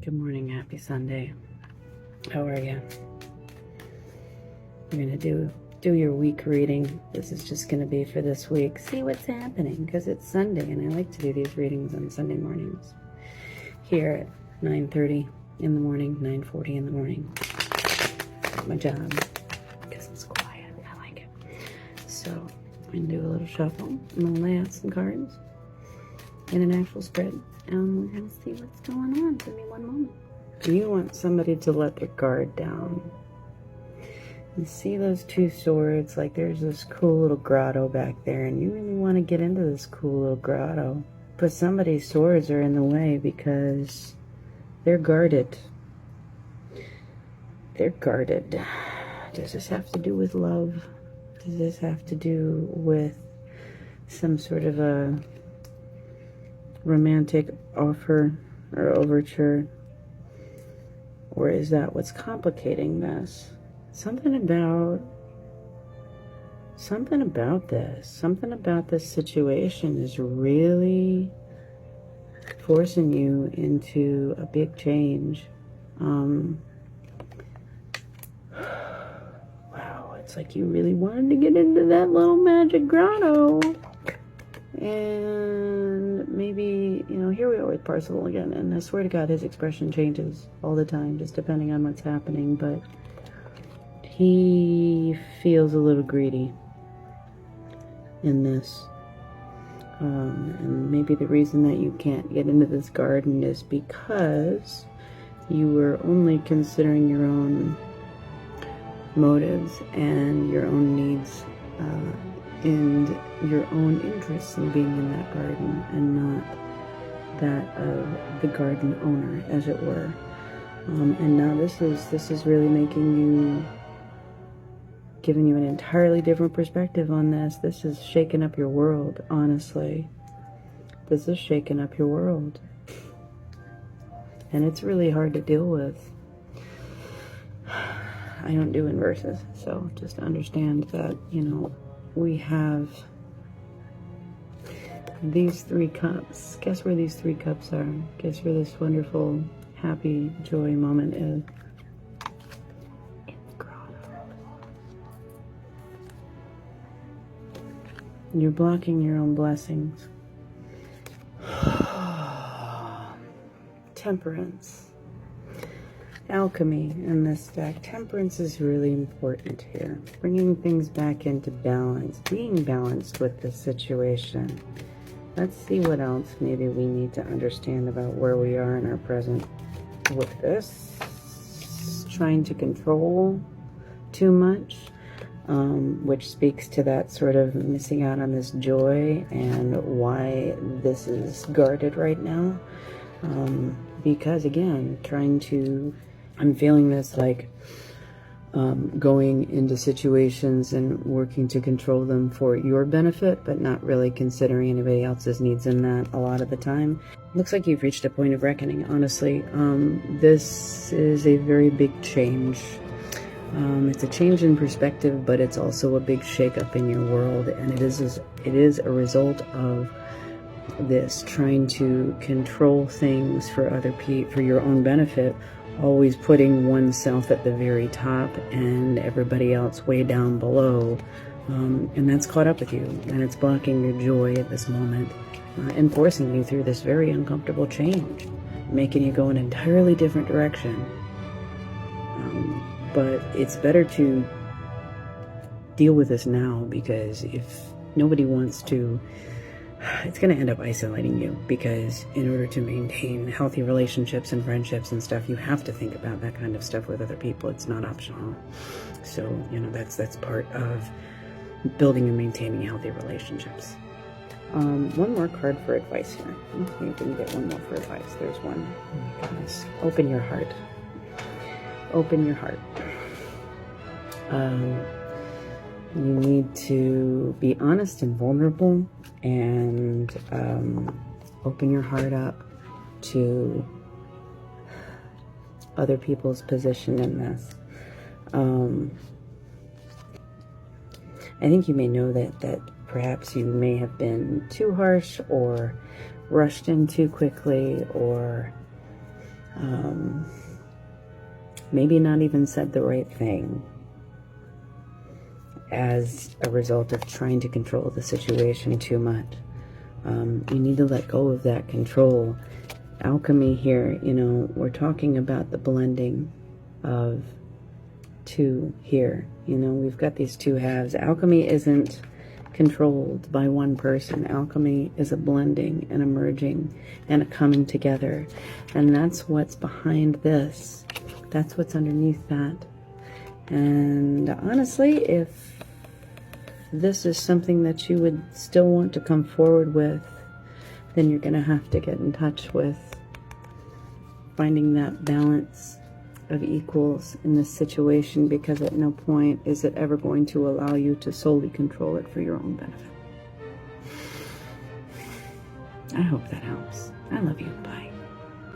Good morning, happy Sunday. How are you? We're gonna do your week reading. This is just gonna be for this week. See what's happening, because it's Sunday and I like to do these readings on Sunday mornings. Here at 9:30 in the morning, 9:40 in the morning. My job, because it's quiet. I like it. So I'm gonna do a little shuffle. I'm gonna lay out some cards in an actual spread. And we're going to see what's going on. Give me one moment. You want somebody to let their guard down. You see those two swords? Like there's this cool little grotto back there, and you really want to get into this cool little grotto. But somebody's swords are in the way because they're guarded. They're guarded. Does this have to do with love? Does this have to do with some sort of a romantic offer or overture? Or is that what's complicating this? Something about this situation is really forcing you into a big change. Wow, it's like you really wanted to get into that little magic grotto. And maybe, here we are with Parcel again, and I swear to God, his expression changes all the time, just depending on what's happening, but he feels a little greedy in this. And maybe the reason that you can't get into this garden is because you were only considering your own motives and your own needs, and your own interests in being in that garden, and not that of the garden owner, as it were. And now this is really giving you an entirely different perspective on this. This is shaking up your world, honestly. This is shaking up your world. And it's really hard to deal with. I don't do inverses, so just understand that, we have these 3 cups. Guess where these 3 cups are? Guess where this wonderful, happy, joy moment is? In the grotto. You're blocking your own blessings. Temperance. Alchemy in this deck. Temperance is really important here. Bringing things back into balance. Being balanced with the situation. Let's see what else maybe we need to understand about where we are in our present with this. Trying to control too much, which speaks to that sort of missing out on this joy and why this is guarded right now. Because again, I'm feeling this like going into situations and working to control them for your benefit, but not really considering anybody else's needs in that a lot of the time. Looks like you've reached a point of reckoning, honestly. This is a very big change. It's a change in perspective, but it's also a big shakeup in your world, and it is a result of this trying to control things for other people, for your own benefit, always putting oneself at the very top and everybody else way down below, and that's caught up with you, and it's blocking your joy at this moment, and forcing you through this very uncomfortable change, making you go an entirely different direction. But it's better to deal with this now, because if nobody wants to, it's going to end up isolating you, because in order to maintain healthy relationships and friendships and stuff, you have to think about that kind of stuff with other people. It's not optional. So, that's part of building and maintaining healthy relationships. One more card for advice here. Okay, you can get one more for advice. There's one. Oh my goodness. Open your heart. Open your heart. You need to be honest and vulnerable, and open your heart up to other people's position in this. I think you may know that perhaps you may have been too harsh or rushed in too quickly, or maybe not even said the right thing as a result of trying to control the situation too much. You need to let go of that control. Alchemy here, you know, we're talking about the blending of two here. You know, we've got these two halves. Alchemy isn't controlled by one person. Alchemy is a blending and a merging and a coming together. And that's what's behind this. That's what's underneath that. And honestly, if this is something that you would still want to come forward with, then you're going to have to get in touch with finding that balance of equals in this situation, because at no point is it ever going to allow you to solely control it for your own benefit. I hope that helps. I love you. Bye.